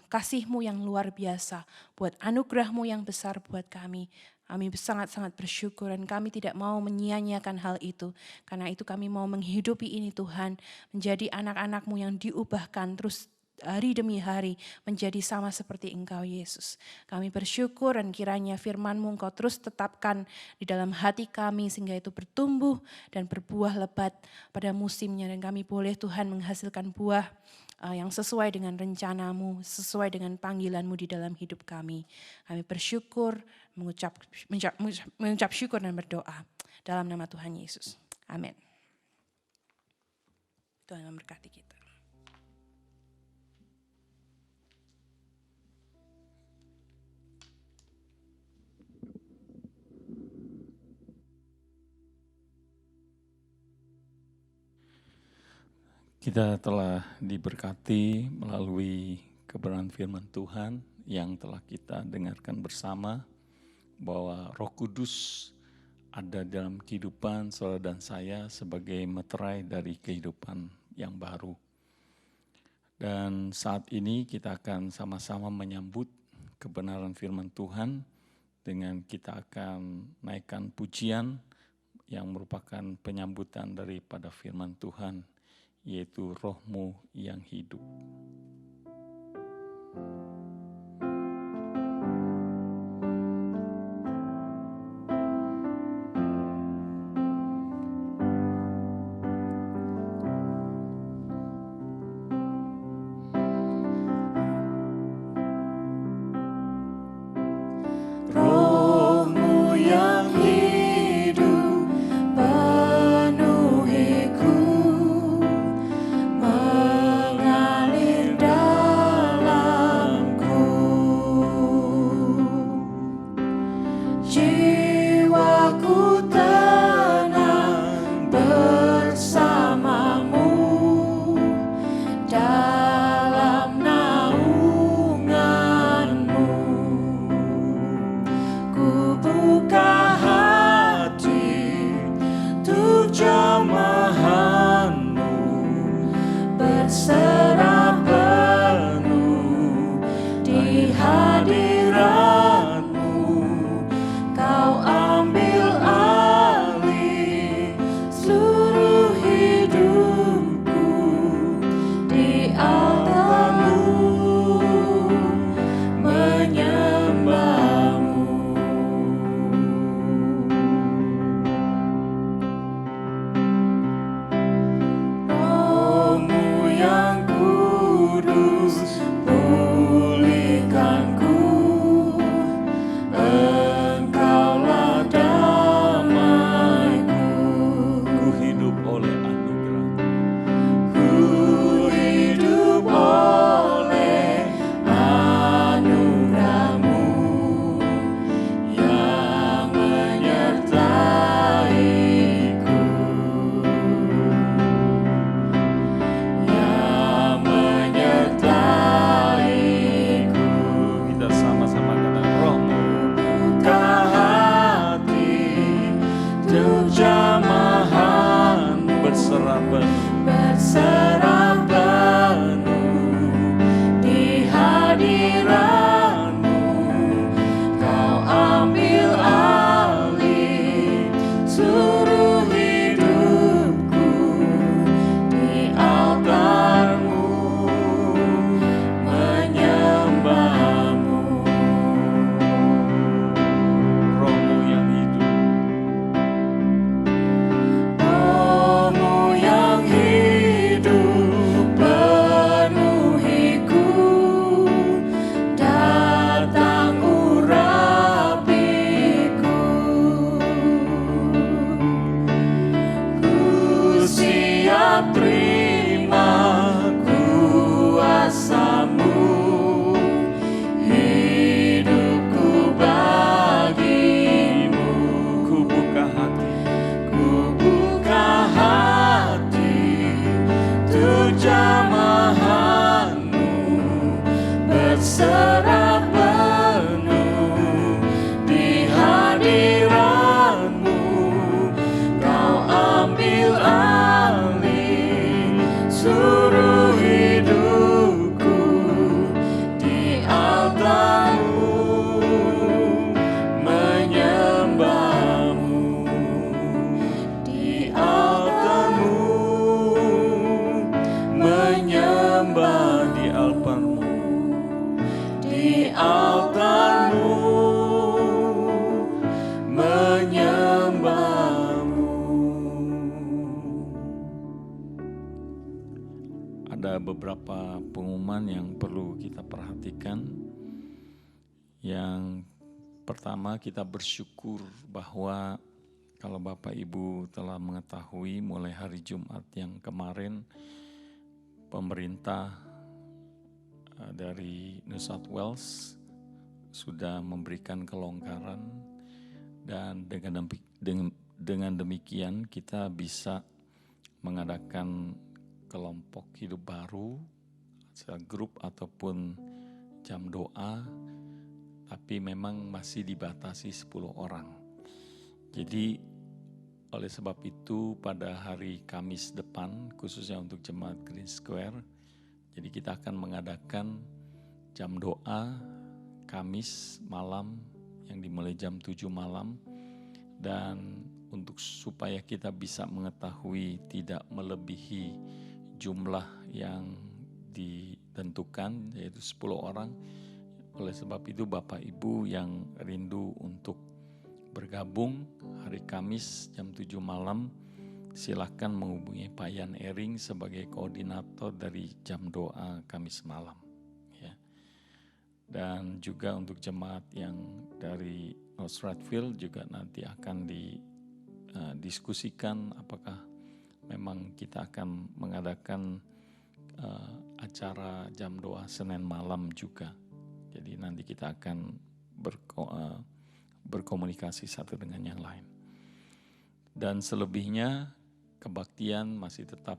kasih-Mu yang luar biasa, buat anugerah-Mu yang besar buat kami. Kami sangat-sangat bersyukur dan kami tidak mau menyia-nyiakan hal itu. Karena itu kami mau menghidupi ini Tuhan, menjadi anak-anak-Mu yang diubahkan terus hari demi hari menjadi sama seperti Engkau Yesus. Kami bersyukur dan kiranya firman-Mu Engkau terus tetapkan di dalam hati kami sehingga itu bertumbuh dan berbuah lebat pada musimnya. Dan kami boleh Tuhan menghasilkan buah yang sesuai dengan rencana-Mu, sesuai dengan panggilan-Mu di dalam hidup kami. Kami bersyukur, mengucap syukur dan berdoa dalam nama Tuhan Yesus. Amin. Tuhan memberkati kita. Kita telah diberkati melalui kebenaran firman Tuhan yang telah kita dengarkan bersama, bahwa Roh Kudus ada dalam kehidupan saudara dan saya sebagai meterai dari kehidupan yang baru. Dan saat ini kita akan sama-sama menyambut kebenaran firman Tuhan dengan kita akan naikkan pujian yang merupakan penyambutan daripada firman Tuhan, yaitu Roh-Mu yang hidup. Roh-Mu yang hidup penuhiku, mengalir dalamku. Jiwaku tenang bersama-Mu dalam naungan-Mu. Ku buka hati untuk jamahan-Mu, berserah penuh di hadirat-Mu. Kau ambil alih seluruh hidupku di altar-Mu, menyembah-Mu. Roh-Mu yang kudus, pulihkanku. Engkaulah damaiku. Ku hidup oleh anugerah. Ku hidup oleh anugerah-Mu yang menyertaiku, yang menyertaiku. Kita sama-sama katakan Roh-Mu. Buka hati untuk jamahan-Mu, Berserah penuh berserah penuh di hadirat-Mu. Kau ambil alih beberapa pengumuman yang perlu kita perhatikan. Yang pertama, kita bersyukur bahwa kalau Bapak Ibu telah mengetahui mulai hari Jumat yang kemarin, pemerintah dari New South Wales sudah memberikan kelonggaran, dan dengan demikian kita bisa mengadakan kelompok hidup baru, grup ataupun jam doa, tapi memang masih dibatasi 10 orang. Jadi oleh sebab itu pada hari Kamis depan, khususnya untuk jemaat Green Square, jadi kita akan mengadakan jam doa Kamis malam yang dimulai jam 7 malam, dan untuk supaya kita bisa mengetahui tidak melebihi jumlah yang ditentukan, yaitu 10 orang. Oleh sebab itu Bapak Ibu yang rindu untuk bergabung hari Kamis jam 7 malam, silakan menghubungi Pak Yan Ering sebagai koordinator dari jam doa Kamis malam. Ya. Dan juga untuk jemaat yang dari North Strathfield juga nanti akan didiskusikan apakah memang kita akan mengadakan acara jam doa Senin malam juga. Jadi nanti kita akan berkomunikasi satu dengan yang lain. Dan selebihnya kebaktian masih tetap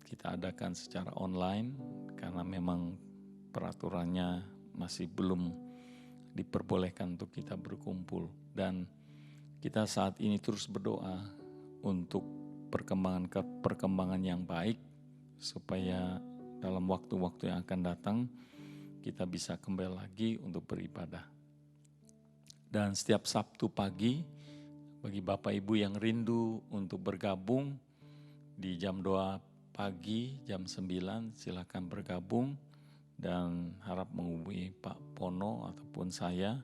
kita adakan secara online karena memang peraturannya masih belum diperbolehkan untuk kita berkumpul. Dan kita saat ini terus berdoa untuk perkembangan yang baik supaya dalam waktu-waktu yang akan datang kita bisa kembali lagi untuk beribadah. Dan setiap Sabtu pagi, bagi Bapak Ibu yang rindu untuk bergabung di jam doa pagi jam 9, silakan bergabung dan harap menghubungi Pak Pono ataupun saya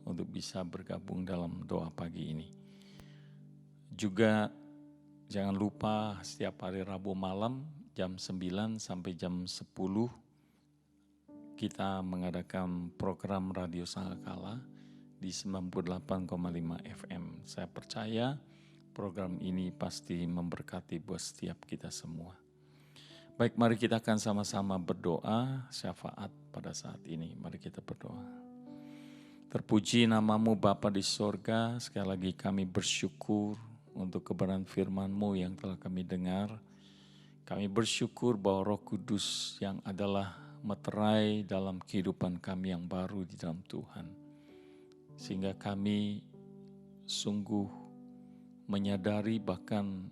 untuk bisa bergabung dalam doa pagi ini. Juga jangan lupa setiap hari Rabu malam jam 9 sampai jam 10 kita mengadakan program Radio Sangkakala di 98,5 FM. Saya percaya program ini pasti memberkati buat setiap kita semua. Baik, mari kita akan sama-sama berdoa syafaat pada saat ini. Mari kita berdoa. Terpuji namamu Bapa di sorga, sekali lagi kami bersyukur untuk kebenaran firman-Mu yang telah kami dengar. Kami bersyukur bahwa Roh Kudus yang adalah meterai dalam kehidupan kami yang baru di dalam Tuhan. Sehingga kami sungguh menyadari bahkan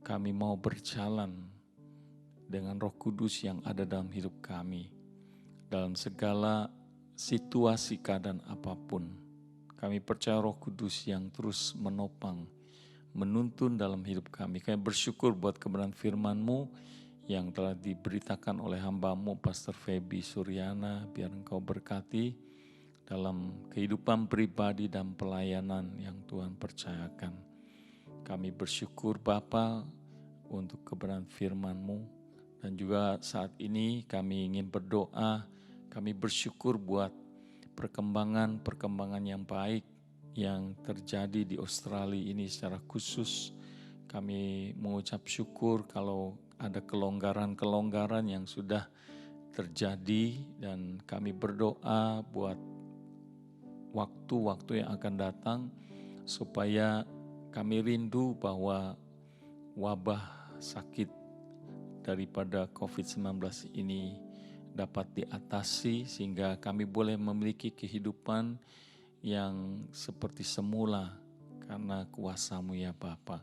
kami mau berjalan dengan Roh Kudus yang ada dalam hidup kami. Dalam segala situasi keadaan apapun, kami percaya Roh Kudus yang terus menopang, menuntun dalam hidup kami. Kami bersyukur buat kebenaran firman-Mu yang telah diberitakan oleh hamba-Mu Pastor Feby Suryana. Biar Engkau berkati dalam kehidupan pribadi dan pelayanan yang Tuhan percayakan. Kami bersyukur Bapa untuk kebenaran firman-Mu, dan juga saat ini kami ingin berdoa, kami bersyukur buat perkembangan yang baik yang terjadi di Australia ini secara khusus. Kami mengucap syukur kalau ada kelonggaran yang sudah terjadi, dan kami berdoa buat waktu-waktu yang akan datang supaya kami rindu bahwa wabah sakit daripada COVID-19 ini dapat diatasi sehingga kami boleh memiliki kehidupan yang seperti semula karena kuasa-Mu ya Bapa.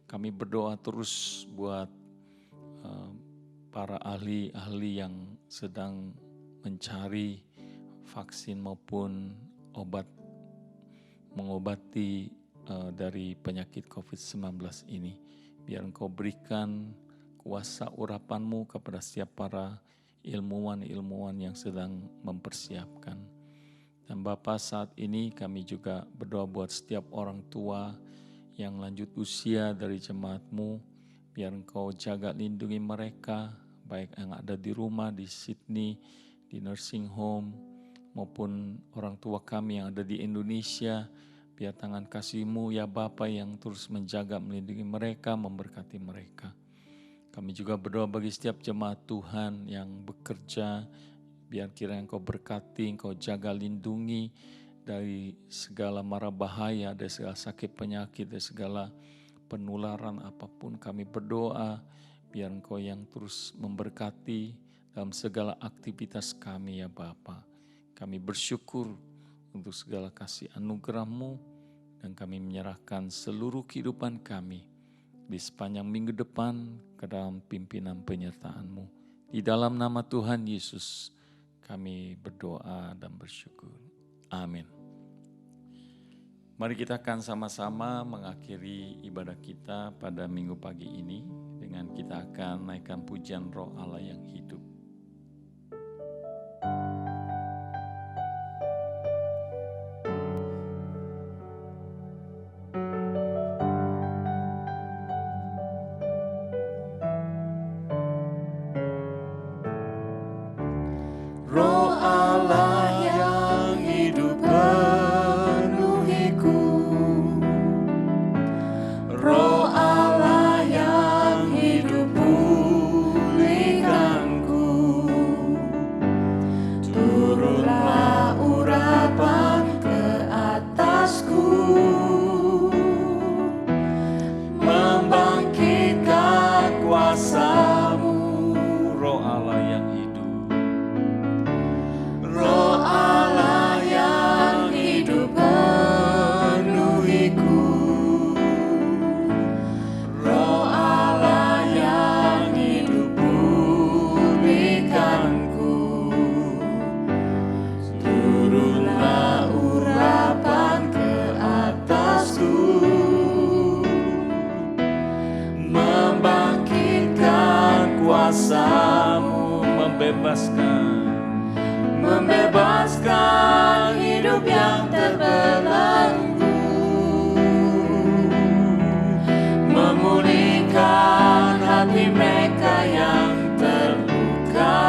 Kami berdoa terus buat para ahli-ahli yang sedang mencari vaksin maupun obat mengobati dari penyakit COVID-19 ini. Biar Engkau berikan kuasa urapan-Mu kepada setiap para ilmuwan yang sedang mempersiapkan. Dan Bapa, saat ini kami juga berdoa buat setiap orang tua yang lanjut usia dari jemaat-Mu. Biar Engkau jaga lindungi mereka, baik yang ada di rumah, di Sydney, di nursing home, maupun orang tua kami yang ada di Indonesia. Biar tangan kasih-Mu ya Bapa yang terus menjaga, melindungi mereka, memberkati mereka. Kami juga berdoa bagi setiap jemaat Tuhan yang bekerja, biar kiranya Engkau berkati, Engkau jaga, lindungi dari segala mara bahaya, dari segala sakit penyakit, dari segala penularan apapun. Kami berdoa biar Engkau yang terus memberkati dalam segala aktivitas kami ya Bapa. Kami bersyukur untuk segala kasih anugerah-Mu, dan kami menyerahkan seluruh kehidupan kami di sepanjang minggu depan ke dalam pimpinan penyertaan-Mu. Di dalam nama Tuhan Yesus kami berdoa dan bersyukur. Amin. Mari kita akan sama-sama mengakhiri ibadah kita pada minggu pagi ini dengan kita akan naikkan pujian Roh Allah yang hidup. Roh Allah yang hidup penuhiku, Roh Allah yang hidup pulihkanku, turunlah urapan ke atasku, membangkitkan kuasa-Mu. Roh Allah yang hidup, Roh Allah yang hidup penuhiku, Roh Allah yang hidup pulihkanku, turunlah urapan ke atasku, membangkitkan kuasa-Mu, membebaskan hidup yang terbelenggu, memulihkan hati mereka yang terluka,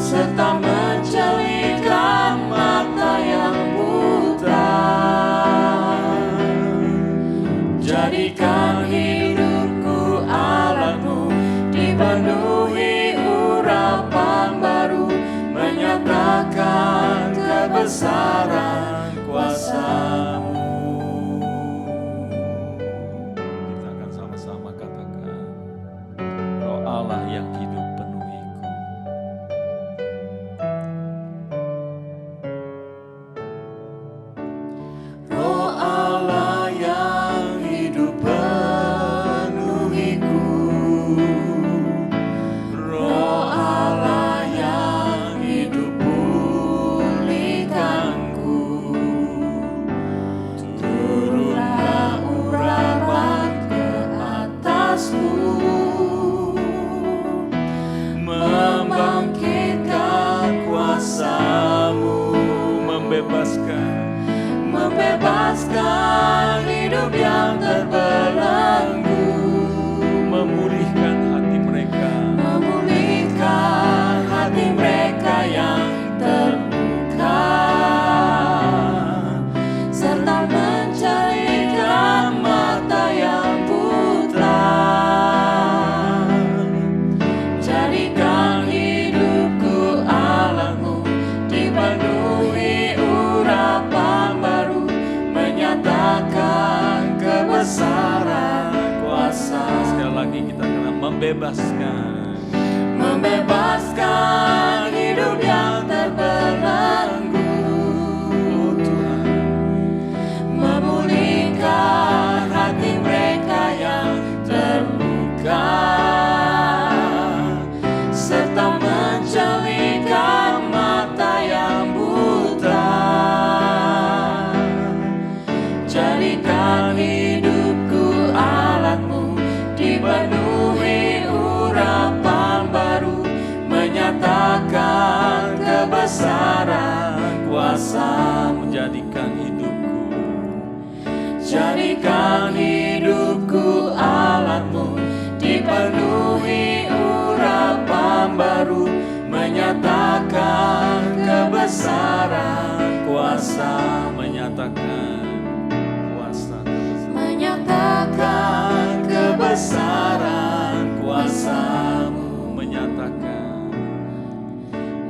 serta menjelikan mata yang buta. Jadikan hidupku alatmu, dipenuhi urapan baru, menyatakan kebesaran kuasa-Mu. kita akan sama-sama katakan, Roh Allah yang hidup penuhiku. Roh Allah yang hidup penuhiku, Roh Allah yang hidup pulihkanku, turunlah urapan ke atasku, membangkitkan kuasa-Mu, membebaskan hidup yang terbelenggu, memulihkan hati mereka, memulihkan hati mereka yang terluka, serta menjelikan mata yang buta. Jadikan hidupku alatmu, dipenuhi urapan baru, menyatakan kebesaran kuasa. sekali lagi kita akan membebaskan hidup yang terbelenggu, Oh Tuhan, memulihkan hati mereka yang terluka, serta menjelikan mata yang buta. Jadikan hidupku alatmu, dipenuhi urapan baru, menyatakan kebesaran kuasa. menjadikan hidupku, Jadikan hidupku alatmu, dipenuhi baru, menyatakan kebesaran kuasa, menyatakan kuasa, menyatakan kebesaran kuasa-Mu,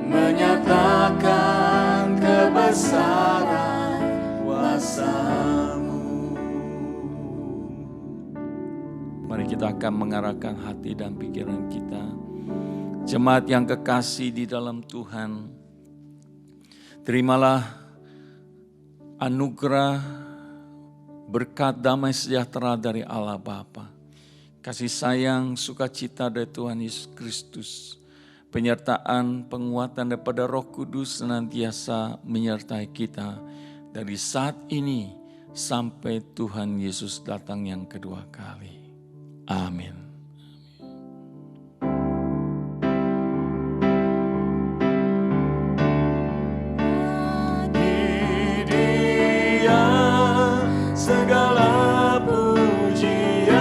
menyatakan kebesaran kuasa-Mu. Mari kita akan mengarahkan hati dan pikiran kita. Jemaat yang kekasih di dalam Tuhan, terimalah anugerah berkat damai sejahtera dari Allah Bapa, kasih sayang, sukacita dari Tuhan Yesus Kristus, penyertaan, penguatan daripada Roh Kudus senantiasa menyertai kita dari saat ini sampai Tuhan Yesus datang yang kedua kali. Amin. Segala pujian,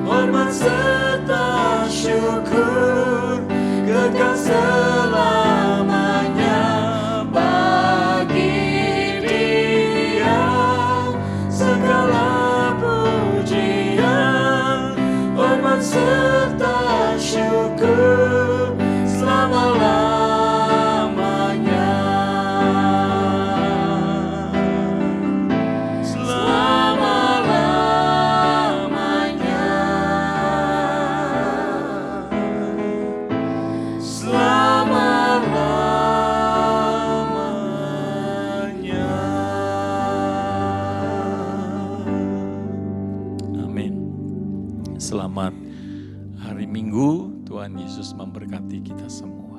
hormat serta syukur kekal selamanya bagi Dia. Segala pujian, hormat serta syukur selama-lamanya. Selamat hari Minggu, Tuhan Yesus memberkati kita semua.